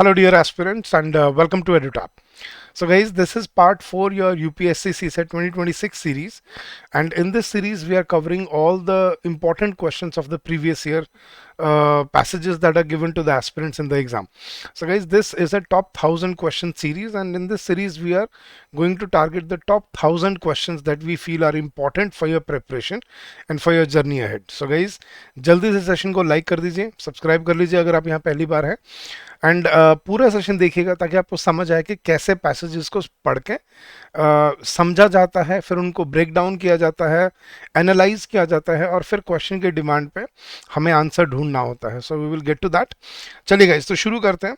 Hello, dear aspirants, and welcome to EduTap. So, guys, this is part 4 your UPSC CSET 2026 series, and in this series, we are covering all the important questions of the previous year passages that are given to the aspirants in the exam. So, guys, this is a top 1000 question series, and in this series, we are going to target the top 1000 questions that we feel are important for your preparation and for your journey ahead. So, guys, जल्दी से session को like कर दीजिए, subscribe कर लीजिए अगर आप यहाँ पहली बार हैं, एंड पूरा सेशन देखिएगा ताकि आपको समझ आए कि कैसे पैसेजेस को पढ़ के समझा जाता है, फिर उनको ब्रेक डाउन किया जाता है, एनालाइज किया जाता है, और फिर क्वेश्चन के डिमांड पे हमें आंसर ढूंढना होता है. So we will get to that. चलिए गाइस, तो शुरू करते हैं.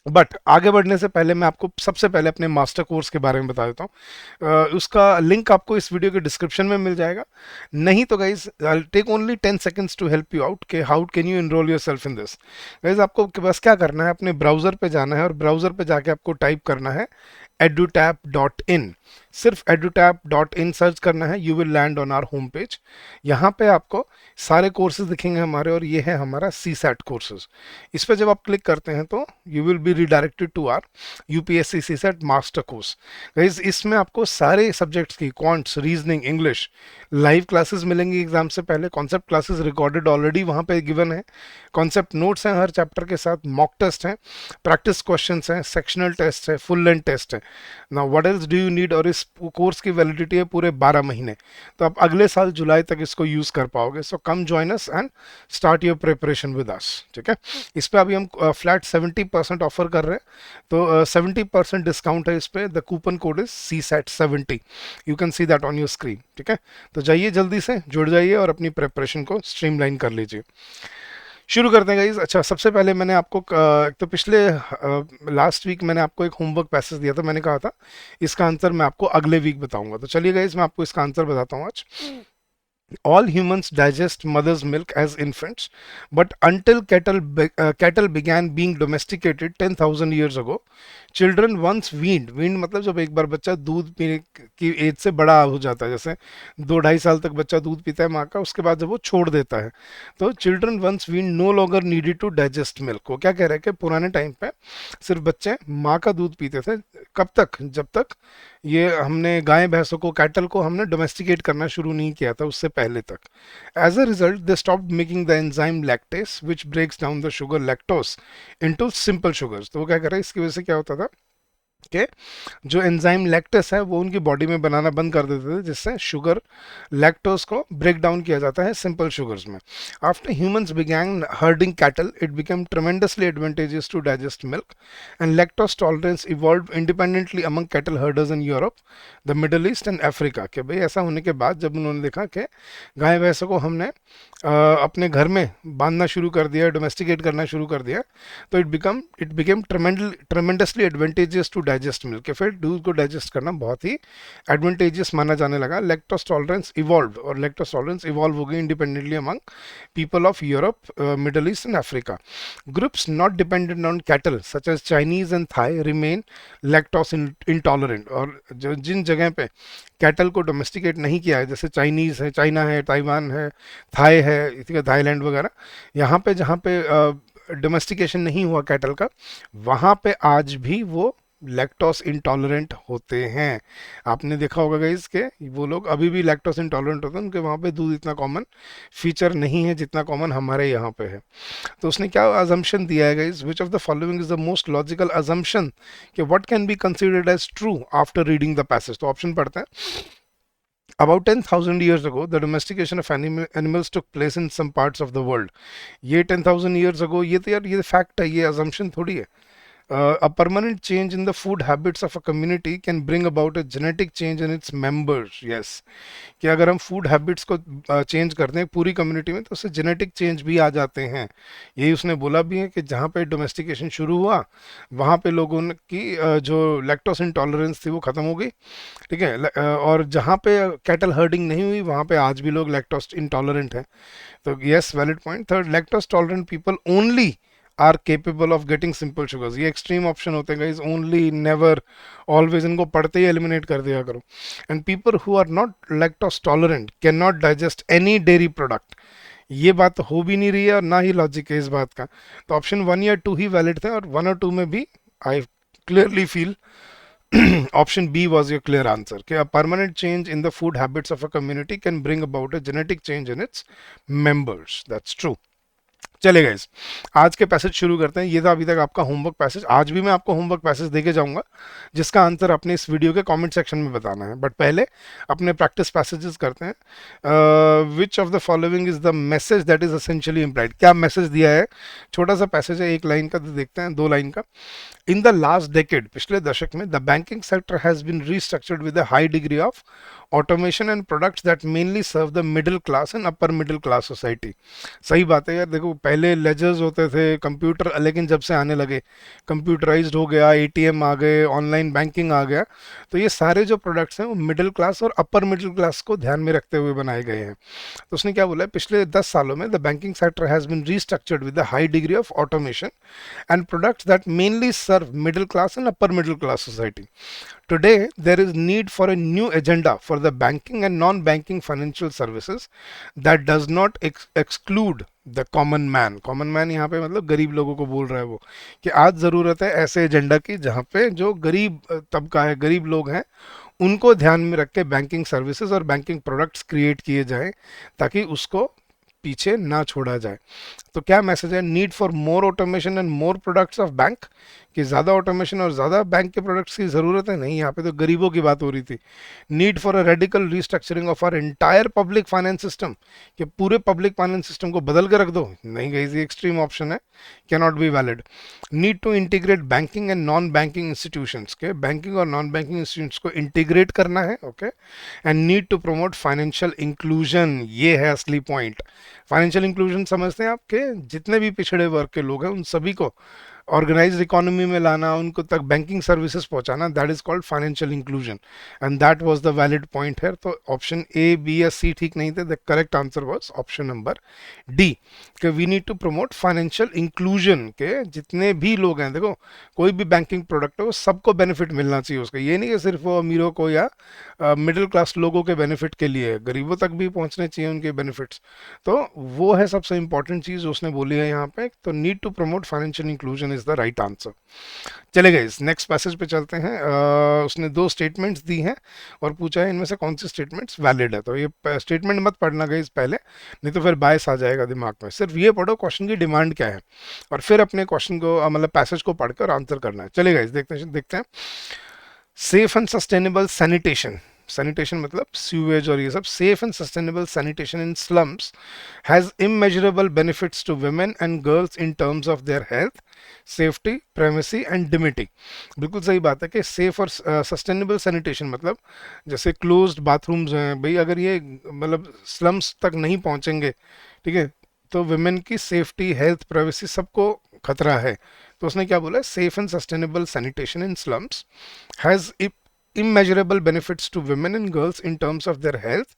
बट आगे बढ़ने से पहले मैं आपको सबसे पहले अपने मास्टर कोर्स के बारे में बता देता हूँ. उसका लिंक आपको इस वीडियो के डिस्क्रिप्शन में मिल जाएगा. नहीं तो guys, I take only 10 seconds to help you out कि how can you enroll your self in this. Guys, आपको बस क्या करना है, अपने ब्राउज़र पे जाना है और ब्राउज़र पे जाके आपको टाइप करना है edutap.in. सिर्फ edutap.in सर्च करना है, you will land on our home page. यहाँ पे आपको सारे कोर्सेज दिखेंगे हमारे, और ये है हमारा सी सैट कोर्सेज. इस पर जब आप क्लिक करते हैं तो you will be redirected to our UPSC CSAT master course. Guys, इसमें आपको सारे सब्जेक्ट्स की quants, reasoning, English live classes मिलेंगी एग्जाम से पहले. कॉन्सेप्ट क्लासेस रिकॉर्डेड ऑलरेडी वहाँ पे गिवन है. कॉन्सेप्ट नोट्स हैं हर चैप्टर के साथ, मॉक टेस्ट हैं, प्रैक्टिस क्वेश्चंस हैं, सेक्शनल टेस्ट है, फुल लेंथ टेस्ट है. Now what else do you need. और इस कोर्स की वैलिडिटी है पूरे 12 महीने, तो आप अगले साल जुलाई तक इसको यूज कर पाओगे. So come join us and start your preparation with us. ठीक है, इस पे अभी हम फ्लैट 70% ऑफर कर रहे हैं, तो 70% डिस्काउंट है इस पे. The coupon code is CSAT70. You can see that on your screen. ठीक है, तो जाइए, जल्दी से जुड़ जाइए और अपनी प्रिपरेशन को स्ट्रीमलाइन कर लीजिए. शुरू करते हैं गाइज. अच्छा, सबसे पहले मैंने आपको एक तो पिछले लास्ट वीक मैंने आपको एक होमवर्क पैसेज दिया था. मैंने कहा था इसका आंसर मैं आपको अगले वीक बताऊंगा. तो चलिए गाइज, मैं आपको इसका आंसर बताता हूँ आज. All humans digest mother's milk as infants, but until cattle began being domesticated 10,000 years ago, children once weaned मतलब जब एक बार बच्चा दूध पीने की एज से बड़ा हो जाता है, जैसे 2-2.5 साल तक बच्चा दूध पीता है माँ का, उसके बाद जब वो छोड़ देता है, तो children once wean no longer needed to digest milk. वो क्या कह रहे हैं कि पुराने टाइम पे सिर्फ बच्चे माँ का दूध पीते थे. कब तक? जब तक ये हमने गाय भैंसों को, कैटल को हमने डोमेस्टिकेट करना शुरू नहीं किया था, उससे पहले तक. As a result they stopped making the enzyme lactase which breaks down the sugar lactose into simple sugars. तो वो क्या कर रहे हैं, इसकी वजह से क्या होता था कि जो एंजाइम लैक्टस है वो उनकी बॉडी में बनाना बंद कर देते थे, जिससे शुगर लैक्टोज को ब्रेक डाउन किया जाता है सिंपल शुगर्स में. After humans began herding cattle, it became tremendously advantages to digest milk, and lactose tolerance evolve independently among cattle herders in Europe, the Middle East and Africa. कि भाई ऐसा होने के बाद जब उन्होंने देखा कि गाय भैंसों को हमने अपने घर में बांधना शुरू कर दिया, डोमेस्टिकेट करना शुरू कर दिया, तो it became tremendously advantageous to digest milk. फिर दूध को डाइजेस्ट करना बहुत ही एडवांटेजियस माना जाने लगा. लैक्टोज टॉलरेंस इवॉल्व, और लैक्टोज टॉलरेंस इवॉल्व हो गई independently among people of Europe, Middle East and Africa. Groups not dependent on cattle such as Chinese and Thai remain lactose intolerant. और जो जिन जगह पे कैटल को डोमेस्टिकेट नहीं किया है, जैसे चाइनीज है, चाइना है, ताइवान है, थाई है, इसी का थाईलैंड वगैरह, यहाँ पे जहाँ पे डोमेस्टिकेशन नहीं हुआ कैटल का, वहाँ पे आज भी वो लैक्टोस इंटॉलरेंट होते हैं. आपने देखा होगा गाइस के वो लोग अभी भी लैक्टोस इंटॉलरेंट होते हैं, उनके वहाँ पे दूध इतना कॉमन फीचर नहीं है जितना कॉमन हमारे यहाँ पे है. तो उसने क्या अजम्पशन दिया है guys, which of the following is the most logical assumption कि what can be considered as true after reading the passage. तो ऑप्शन पढ़ते हैं. About 10,000 years ago, the domestication of animals took place in some parts of the world. ये 10,000 years ago, ये तो यार ये fact है, ये assumption थोड़ी है. A permanent change in the food habits of a community can bring about a genetic change in its members. Yes, कि अगर हम फूड हैबिट्स को चेंज करते हैं पूरी कम्युनिटी में, तो उससे जेनेटिक चेंज भी आ जाते हैं. यही उसने बोला भी है कि जहाँ पे डोमेस्टिकेशन शुरू हुआ, वहाँ पे लोगों की जो लैक्टोस इंटॉलरेंस थी वो ख़त्म हो गई. ठीक है, और जहाँ पे कैटल हर्डिंग नहीं हुई, वहाँ पे आज भी लोग लैक्टोस इंटॉलरेंट हैं. तो yes, valid point. Third, lactose tolerant people only are capable of getting simple sugars. ये एक्सट्रीम ऑप्शन होते हैं गाइस, ओनली, नेवर, ऑलवेज, इनको पढ़ते ही एलिमिनेट कर दिया करो. And people who are not lactose tolerant can not digest any dairy product. ये बात तो हो भी नहीं रही है और ना ही लॉजिक है इस बात का। तो ऑप्शन 1 या 2 ही वैलिड थे, और 1 और 2 में भी I clearly feel option B was your clear answer. Okay, a permanent change in the food habits of a community can bring about a genetic change in its members. That's true. चले guys, आज के passage शुरू करते हैं। ये था अभी तक आपका होमवर्क पैसेज। आज भी मैं आपको होमवर्क पैसेज देके जाऊंगा, जिसका आंसर अपने इस वीडियो के कमेंट सेक्शन में बताना है। बट पहले अपने प्रैक्टिस पैसेजेस करते हैं। विच of the following is the message that is essentially implied. क्या मैसेज दिया है? छोटा सा पैसेज है, एक लाइन का, तो देखते हैं 2 लाइन का। इन द लास्ट डेकेड, पिछले दशक में, the banking sector has been restructured with a high degree of automation and products that mainly serve the middle class and upper middle class society. सही बात है यार, देखो पहले लेजर्स होते थे, कंप्यूटर, लेकिन जब से आने लगे, कंप्यूटराइज्ड हो गया, एटीएम आ गए, ऑनलाइन बैंकिंग आ गया, तो ये सारे जो प्रोडक्ट्स हैं वो मिडिल क्लास और अपर मिडिल क्लास को ध्यान में रखते हुए बनाए गए हैं। तो उसने क्या बोला है, पिछले 10 सालों में the banking sector has been restructured with a high degree of automation and products that mainly serve middle class and upper middle class society. Today, there is need for a new agenda for the banking and non-banking financial services that does not exclude the common man. Common man यहाँ पे मतलब गरीब लोगों को बोल रहा है वो, कि आज ज़रूरत है ऐसे एजेंडा की जहाँ पे जो गरीब तबका है, गरीब लोग हैं, उनको ध्यान में रख के बैंकिंग सर्विसेज और बैंकिंग प्रोडक्ट्स क्रिएट किए जाएं, ताकि उसको पीछे ना छोड़ा जाए। तो क्या मैसेज है? Need for more automation and more products of bank, कि ज़्यादा ऑटोमेशन और ज़्यादा बैंक के प्रोडक्ट्स की ज़रूरत है? नहीं, यहाँ पे तो गरीबों की बात हो रही थी। Need for a radical restructuring of our entire public finance system, कि पूरे पब्लिक फाइनेंस सिस्टम को बदल के रख दो? नहीं गई, ये एक्सट्रीम ऑप्शन है, can not be valid. Need to integrate banking and non banking institutions, के बैंकिंग और नॉन बैंकिंग इंस्टीट्यूशंस को इंटीग्रेट करना है, okay. And need to promote financial inclusion, ये है असली पॉइंट। फाइनेंशियल इंक्लूजन समझते हैं आपके, जितने भी पिछड़े वर्ग के लोग हैं उन सभी को ऑर्गेनाइज्ड इकोनॉमी में लाना, उनको तक बैंकिंग सर्विसेज पहुंचाना, that is called financial inclusion, and that was the valid point है। तो ऑप्शन ए, बी या सी ठीक नहीं थे, the correct answer was option number D, कि we need to promote financial inclusion, के जितने भी लोग हैं, देखो कोई भी बैंकिंग प्रोडक्ट हो, सबको बेनिफिट मिलना चाहिए उसका। ये नहीं कि सिर्फ वो अमीरों को या मिडिल क्लास लोगों के बेनिफिट के लिए, गरीबों तक भी पहुंचने चाहिए उनके बेनिफिट्स। तो वो है सबसे इंपॉर्टेंट चीज उसने बोली है यहाँ पे। तो need to promote financial inclusion is the right answer. चले गए, इस नेक्स्ट पैसेज पे चलते हैं। उसने 2 स्टेटमेंट्स दी हैं और पूछा है इनमें से कौन सी स्टेटमेंट्स वैलिड है। तो ये स्टेटमेंट मत पढ़ना गई पहले, नहीं तो फिर बायस आ जाएगा दिमाग में। सिर्फ ये पढ़ो क्वेश्चन की डिमांड क्या है, और फिर अपने क्वेश्चन को मतलब पैसेज को पढ़कर आंसर करना है। चले गए, देखते हैं। Safe and sustainable sanitation, sanitation मतलब सीवेज और ये सब, safe and sustainable sanitation in slums has immeasurable benefits to women and girls in terms of their health, safety, privacy and dignity. बिल्कुल सही बात है कि सेफ और सस्टेनेबल सैनिटेशन मतलब जैसे क्लोज्ड बाथरूम्स हैं भाई, अगर ये मतलब स्लम्स तक नहीं पहुंचेंगे, ठीक है, तो वुमेन की सेफ्टी, हेल्थ, प्राइवेसी सबको खतरा है। तो उसने क्या बोला, safe and sustainable sanitation in slums has immeasurable benefits to women and girls in terms of their health,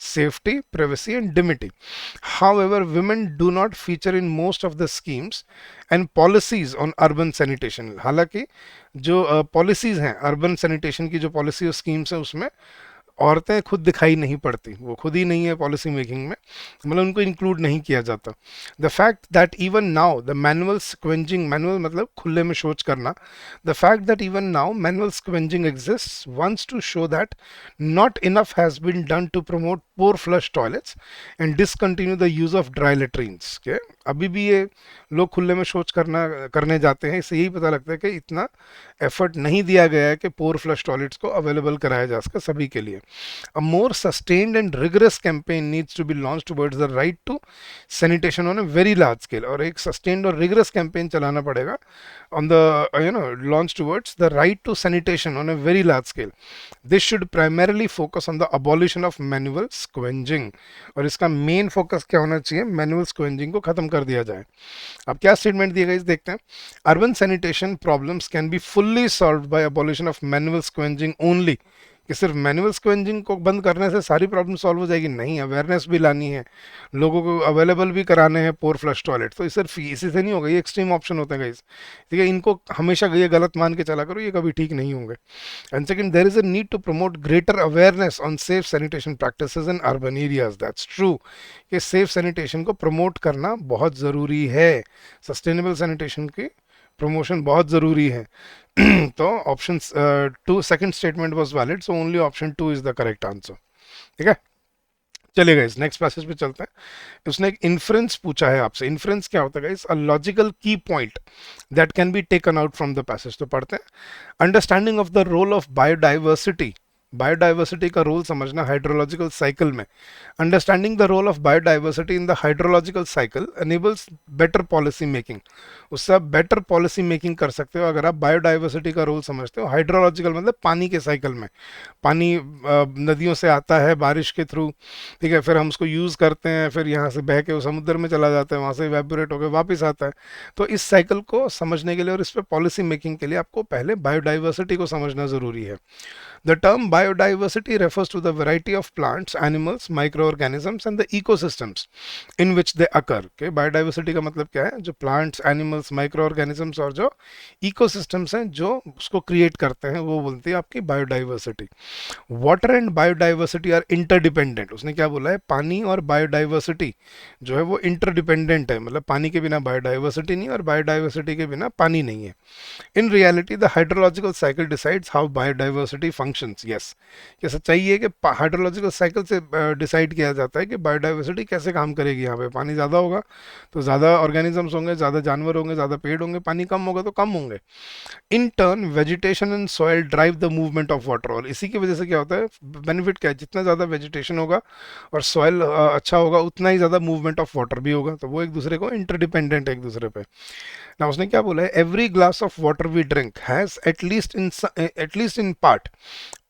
safety, privacy, and dignity. However, women do not feature in most of the schemes and policies on urban sanitation. हालांकि जो policies हैं urban sanitation की, जो policy और schemes हैं, उसमें औरतें खुद दिखाई नहीं पड़ती, वो खुद ही नहीं है पॉलिसी मेकिंग में, मतलब उनको इंक्लूड नहीं किया जाता। The fact that even now the manual scavenging, manual मतलब खुले में शौच करना, the fact that even now manual scavenging exist once to show that not enough has been done to promote pour flush toilets and discontinue the use of dry latrines. के अभी भी ये लोग खुले में शौच करने जाते हैं, इससे यही पता लगता है कि इतना एफर्ट नहीं दिया गया है कि पोर फ्लश टॉयलेट्स को अवेलेबल कराया जा सके सभी के लिए। A more sustained and rigorous campaign needs to be launched towards the right to sanitation on a very large scale. और एक sustained और rigorous campaign चलाना पड़ेगा on the launch towards the right to sanitation on a very large scale. This should primarily focus on the abolition of manual scavenging. और इसका main focus क्या होना चाहिए, manual scavenging को खत्म कर दिया जाए। अब क्या स्टेटमेंट दिया गया इस देखते हैं। Urban sanitation problems can be fully solved by abolition of manual scavenging only. कि सिर्फ मैनुअल स्क्वेंजिंग को बंद करने से सारी प्रॉब्लम सॉल्व हो जाएगी, नहीं, अवेयरनेस भी लानी है, लोगों को अवेलेबल भी कराने हैं पोर फ्लश टॉयलेट, तो सिर्फ इसी से नहीं होगा, ये एक्सट्रीम ऑप्शन होते हैं गाइस, ठीक है, इनको हमेशा ये गलत मान के चला करो, ये कभी ठीक नहीं होंगे। And second, there is a need to promote greater awareness on safe sanitation practices in urban areas, that's true, कि सेफ सैनिटेशन को प्रमोट करना बहुत ज़रूरी है, सस्टेनेबल सैनिटेशन की प्रमोशन बहुत ज़रूरी है। तो option two, second statement was valid, so only option two is the correct answer, ठीक है। चलिए इस नेक्स्ट पैसेज पे चलते हैं। उसने एक इन्फ्रेंस पूछा है आपसे। इन्फ्रेंस क्या होता है guys? A logical key point that can be taken out from the passage. तो पढ़ते हैं। Understanding of the role of biodiversity, biodiversity का रोल समझना हाइड्रोलॉजिकल साइकिल में। Understanding the role of biodiversity in the hydrological cycle enables better policy making. उससे आप better policy making कर सकते हो अगर आप बायोडाइवर्सिटी का रोल समझते हो। हाइड्रोलॉजिकल मतलब पानी के साइकिल में, पानी नदियों से आता है बारिश के थ्रू, ठीक है, फिर हम उसको यूज़ करते हैं, फिर यहाँ से बह के वो समुद्र में चला जाता है, वहाँ से इवेपोरेट होकर वापस आता है। तो इस साइकिल को समझने के लिए और इस पर पॉलिसी मेकिंग के लिए आपको पहले बायोडाइवर्सिटी को समझना ज़रूरी है। The term biodiversity refers to the variety of plants, animals, microorganisms and the ecosystems in which they occur. Okay, biodiversity का मतलब क्या है? जो plants, animals, microorganisms और जो ecosystems हैं जो उसको create करते हैं, वो बोलती है आपकी biodiversity. Water and biodiversity are interdependent. उसने क्या बोला है? पानी और बायोडाइवर्सिटी जो है वो इंटरडिपेंडेंट है, मतलब पानी के बिना बायोडाइवर्सिटी नहीं और बायोडाइवर्सिटी के बिना पानी नहीं है। In reality the hydrological cycle decides how biodiversity functions. Yes, ये सच्चाई है कि हाइड्रोलॉजिकल साइकिल से डिसाइड किया जाता है कि बायोडाइवर्सिटी कैसे काम करेगी। यहाँ पे पानी ज़्यादा होगा तो ज़्यादा ऑर्गेनिजम्स होंगे, ज़्यादा जानवर होंगे, ज़्यादा पेड़ होंगे, पानी कम होगा तो कम होंगे। In turn vegetation and soil drive the movement of water. और इसी की वजह से क्या होता है? बेनिफिट क्या है? जितना ज़्यादा वेजिटेशन होगा और सॉइल अच्छा होगा उतना ही ज़्यादा मूवमेंट ऑफ वाटर भी होगा, तो वो एक दूसरे को इंटरडिपेंडेंट है एक दूसरे पे ना। उसने क्या बोला है? Every glass of water we drink has at least in part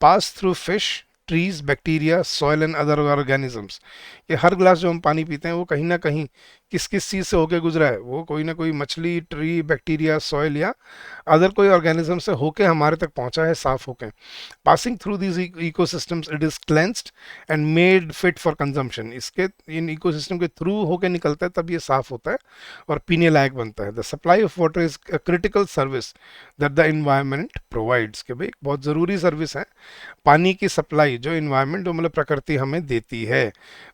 pass through fish, trees, bacteria, soil and other organisms. ये हर ग्लास जो हम पानी पीते हैं वो कहीं ना कहीं किस किस चीज़ से होके गुजरा है? वो कोई ना कोई मछली, ट्री, बैक्टीरिया, सॉइल या अदर कोई ऑर्गेनिज्म से होके हमारे तक पहुंचा है, साफ होके। Passing through these ecosystems it is cleansed and made fit for consumption. इसके इन इकोसिस्टम के थ्रू होके निकलता है तब ये साफ होता है और पीने लायक बनता है। The supply of water is a critical service that the environment provides. के भाई बहुत ज़रूरी सर्विस है पानी की सप्लाई, जो इन्वायरमेंट जो मतलब प्रकृति हमें देती है।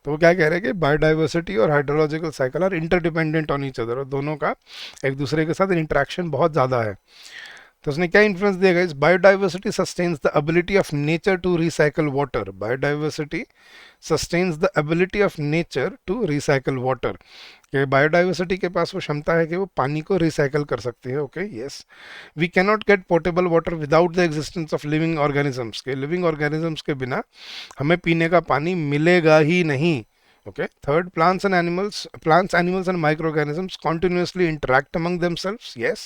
तो वो क्या कह रहे हैं कि बायोडाइवर्सिटी और hydrological cycle are interdependent on each other, और दोनों का एक दूसरे के साथ इंटरेक्शन बहुत ज़्यादा है। तो उसने क्या इन्फ्लुएंस दिया? इस biodiversity sustains the ability of nature to recycle water. Biodiversity sustains the ability of nature to recycle water. कि बायोडाइवर्सिटी के पास वो क्षमता है कि वो पानी को रिसाइकल कर सकती है। Okay, yes. We can not get portable water without the existence of living organisms. के लिविंग ऑर्गेनिजम्स के बिना हमें पीने का पानी मिलेगा ही नहीं। Okay. Third, plants, animals, and microorganisms continuously interact among themselves. Yes.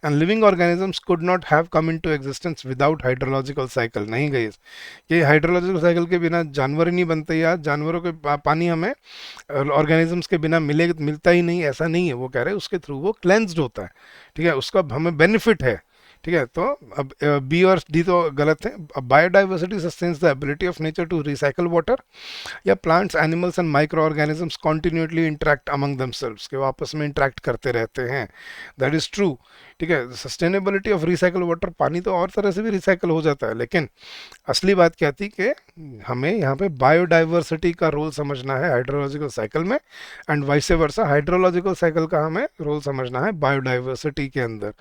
And living organisms could not have come into existence without hydrological cycle. नहीं गई कि हाइड्रोलॉजिकल साइकिल के बिना जानवर ही नहीं बनते, या जानवरों के पानी हमें ऑर्गेनिजम्स के बिना मिलता ही नहीं, ऐसा नहीं है। वो कह रहे हैं उसके थ्रू वो क्लेंस्ड होता है, ठीक है, उसका हमें बेनिफिट है, ठीक है। तो अब बी और डी तो गलत है। Biodiversity sustains the ability of nature to recycle water, या plants, animals and micro organisms continuously interact among themselves, के वो आपस में इंटरेक्ट करते रहते हैं। दैट इज ट्रू, ठीक है। सस्टेनेबिलिटी ऑफ रिसाइकल वाटर, पानी तो और तरह से भी रिसाइकल हो जाता है, लेकिन असली बात क्या थी कि हमें यहाँ पे बायोडाइवर्सिटी का रोल समझना है हाइड्रोलॉजिकल साइकिल में, and vice versa hydrological cycle का हमें रोल समझना है बायोडाइवर्सिटी के अंदर।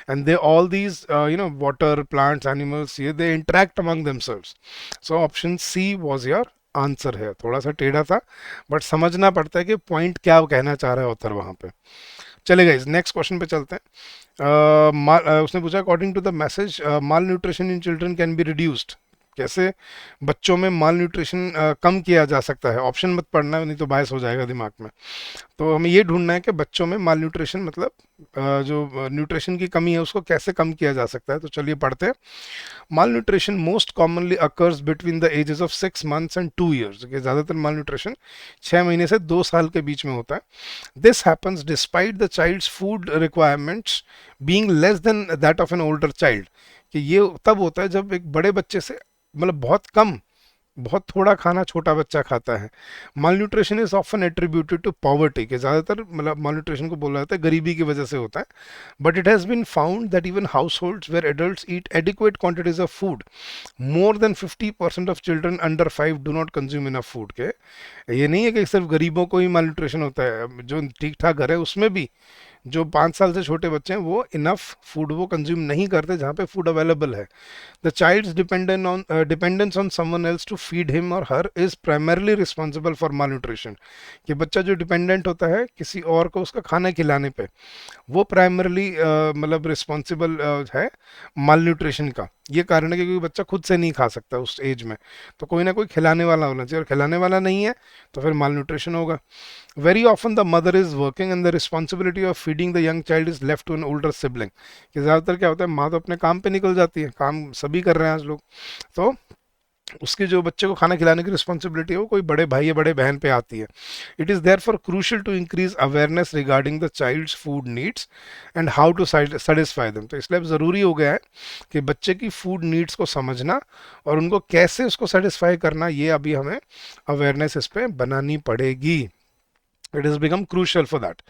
And they all these water, plants, animals, ये they interact among themselves. So option C was your answer है। थोड़ा सा टेढ़ा था बट समझना पड़ता है कि पॉइंट क्या कहना चाह रहा है ऑथर वहाँ पे। चलेगा, इस नेक्स्ट क्वेश्चन पे चलते हैं। उसने पूछा according to the message malnutrition in children can be reduced. कैसे बच्चों में माल न्यूट्रिशन कम किया जा सकता है? ऑप्शन मत पढ़ना नहीं तो बायस हो जाएगा दिमाग में। तो हमें ये ढूंढना है कि बच्चों में माल न्यूट्रिशन मतलब जो न्यूट्रिशन की कमी है उसको कैसे कम किया जा सकता है, तो चलिए पढ़ते हैं। Malnutrition most commonly occurs between the ages of 6 months and 2 years। ज़्यादातर माल न्यूट्रिशन 6 महीने से 2 साल के बीच में होता है। This happens despite the child's food requirements being less than that of an older child. कि ये तब होता है जब एक बड़े बच्चे से मतलब बहुत थोड़ा खाना छोटा बच्चा खाता है। Malnutrition is often attributed to poverty, के ज़्यादातर मतलब माल न्यूट्रिशन को बोला जाता है गरीबी की वजह से होता है। But it has been found that even households where adult eat adequate quantities of food, more than 50% of children under 5 do not consume enough food. के ये नहीं है कि सिर्फ गरीबों को ही माल न्यूट्रिशन होता है, जो ठीक ठाक घर है उसमें भी जो 5 साल से छोटे बच्चे हैं वो इनफ फूड वो कंज्यूम नहीं करते जहाँ पे फूड अवेलेबल है। The child's dependence on someone else to feed him और her is primarily responsible for malnutrition. कि बच्चा जो डिपेंडेंट होता है किसी और को उसका खाना खिलाने पे, वो प्राइमरली मतलब रिस्पॉन्सिबल है माल न्यूट्रिशन का। ये कारण है कि क्योंकि बच्चा खुद से नहीं खा सकता उस एज में, तो कोई ना कोई खिलाने वाला होना चाहिए, और खिलाने वाला नहीं है तो फिर माल न्यूट्रिशन होगा। Very often the mother is working and the responsibility of feeding the young child is left to an older sibling. कि ज़्यादातर क्या होता है, माँ तो अपने काम पे निकल जाती है, काम सभी कर रहे हैं आज लोग, तो उसके जो बच्चे को खाना खिलाने की रिस्पॉन्सिबिलिटी है वो कोई बड़े भाई या बड़े बहन पे आती है। It is therefore crucial to increase awareness regarding the child's food needs and how to satisfy them. तो इसलिए अब ज़रूरी हो गया है कि बच्चे की फूड नीड्स को समझना और उनको कैसे उसको सेटिस्फाई करना, ये अभी हमें अवेयरनेस इस पर बनानी पड़ेगी। It is become crucial for that.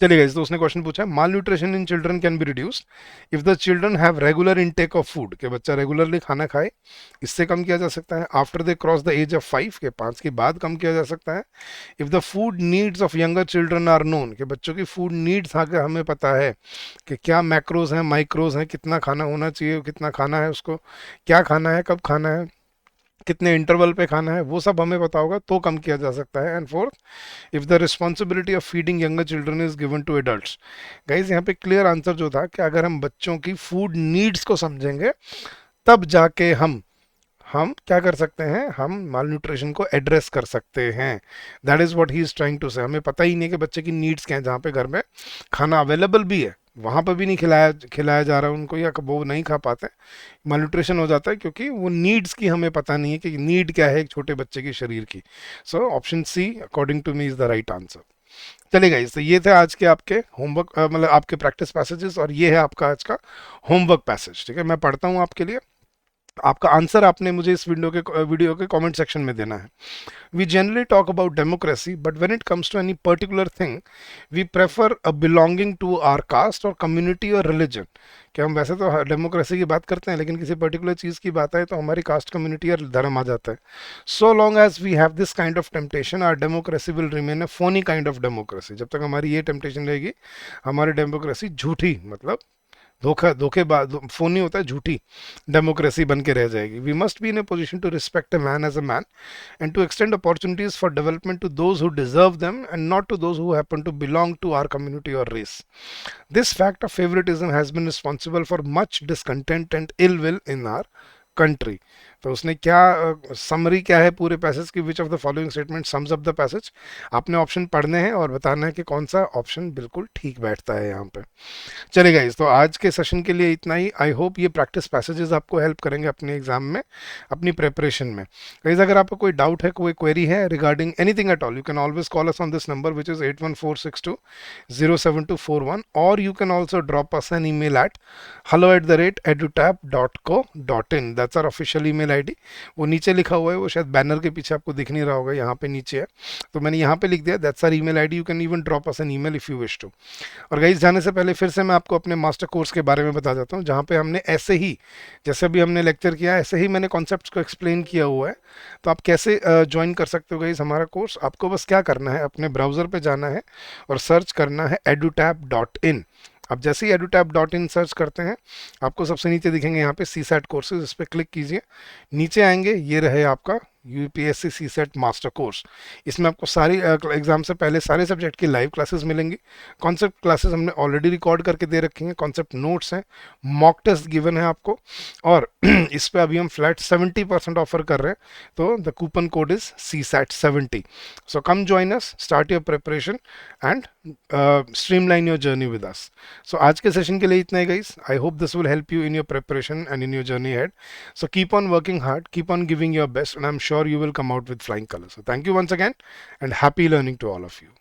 चलिए गाइस, तो उसने क्वेश्चन पूछा, malnutrition in children can be reduced if the children have regular intake of food. के बच्चा रेगुलरली खाना खाए, इससे कम किया जा सकता है। After they cross the age of 5, के 5 के बाद कम किया जा सकता है। If the food needs of younger children are known, के बच्चों की फूड नीड्स आगे हमें पता है कि क्या मैक्रोज हैं माइक्रोज हैं, कितना खाना होना चाहिए, कितना खाना है, उसको क्या खाना है, कब खाना है, कितने इंटरवल पे खाना है, वो सब हमें पता होगा तो कम किया जा सकता है। And fourth, if the responsibility of feeding younger children is given to adults. Guys यहाँ पे क्लियर आंसर जो था कि अगर हम बच्चों की फूड नीड्स को समझेंगे तब जाके हम क्या कर सकते हैं, हम माल न्यूट्रिशन को एड्रेस कर सकते हैं। That is what he is trying to say. हमें पता ही नहीं है कि बच्चे की नीड्स क्या है, जहाँ पे घर में खाना अवेलेबल भी है वहाँ पर भी नहीं खिलाया जा रहा है उनको, या वो नहीं खा पाते, माल न्यूट्रिशन हो जाता है क्योंकि वो नीड्स की हमें पता नहीं है कि नीड क्या है एक छोटे बच्चे की शरीर की। So option C according to me is the right answer. चलेगा, इस तो ये थे आज के आपके होमवर्क मतलब आपके प्रैक्टिस पैसेजेस, और ये है आपका आज का होमवर्क पैसेज। ठीक है, मैं पढ़ता हूँ आपके लिए। आपका आंसर आपने मुझे इस वीडियो के कमेंट सेक्शन में देना है। We generally talk about democracy, but when it comes to any particular thing we prefer a belonging to our caste or community or religion. कि हम वैसे तो डेमोक्रेसी की बात करते हैं, लेकिन किसी पर्टिकुलर चीज़ की बात है तो हमारी कास्ट, कम्युनिटी और धर्म आ जाता है। So long as we have this kind of temptation our democracy will remain a phony kind of democracy. जब तक हमारी ये टेम्पटेशन रहेगी, हमारी डेमोक्रेसी झूठी, मतलब धोखेबाज, फोन नहीं होता है, झूठी डेमोक्रेसी बन के रह जाएगी। We must be in a position to respect a man as a man and to extend opportunities for development to those who deserve them and not to those who happen to belong to our community और race. This fact of favouritism has been responsible for much discontent and ill will in our country. तो उसने क्या summary क्या है पूरे passage की, which of the following statement sums up the passage. आपने option पढ़ने हैं और बताना है कि कौन सा ऑप्शन बिल्कुल ठीक बैठता है यहाँ पे। चलेगा, इस तो आज के सेशन के लिए इतना ही। आई होप ये प्रैक्टिस पैसेजेस आपको हेल्प करेंगे अपने एग्जाम में, अपनी प्रिपरेशन में। गाइस, अगर आपको कोई डाउट है, कोई क्वेरी है regarding anything at all, you can always call us on this number which is 8146207241, और you can also drop us an email at hello@edutap.co.in। That's our official email ID. वो नीचे लिखा हुआ है, वो शायद बैनर के पीछे आपको दिख नहीं रहा होगा, यहाँ पे नीचे है, तो मैंने यहाँ पे लिख दिया, that's our email ID. You can even drop us an email if you wish to. और गाइस, जाने से पहले फिर से मैं आपको अपने मास्टर कोर्स के बारे में बता देता हूँ, जहाँ पे हमने ऐसे ही, जैसे भी हमने लेक्चर किया ऐसे ही मैंने कॉन्सेप्ट्स को एक्सप्लेन किया हुआ है। तो आप कैसे ज्वाइन कर सकते हो गाइस हमारा कोर्स। आपको बस क्या करना है, अपने ब्राउज़र पे जाना है और सर्च करना है edutap.in। आप जैसे ही edutap.in सर्च करते हैं, आपको सबसे नीचे दिखेंगे यहाँ पे CSAT कोर्सेज, इस पर क्लिक कीजिए, नीचे आएंगे, ये रहे आपका UPSC CSAT master course. इसमें आपको सारी एग्जाम से पहले सारे सब्जेक्ट की लाइव क्लासेस मिलेंगी। कॉन्सेप्ट क्लासेस हमने ऑलरेडी रिकॉर्ड करके दे रखी हैं, कॉन्सेप्ट नोट्स हैं, मॉक टेस्ट गिवन है आपको, और इस पे अभी हम फ्लैट 70% ऑफर कर रहे हैं। तो the coupon code is CSAT 70। So come join us, start your preparation and streamline your journey with us. So आज के सेशन के लिए इतना ही guys. I hope this will help you in your preparation and in your journey ahead. So keep on working hard, keep on giving your best, and I'm sure you will come out with flying colors. So thank you once again, and happy learning to all of you.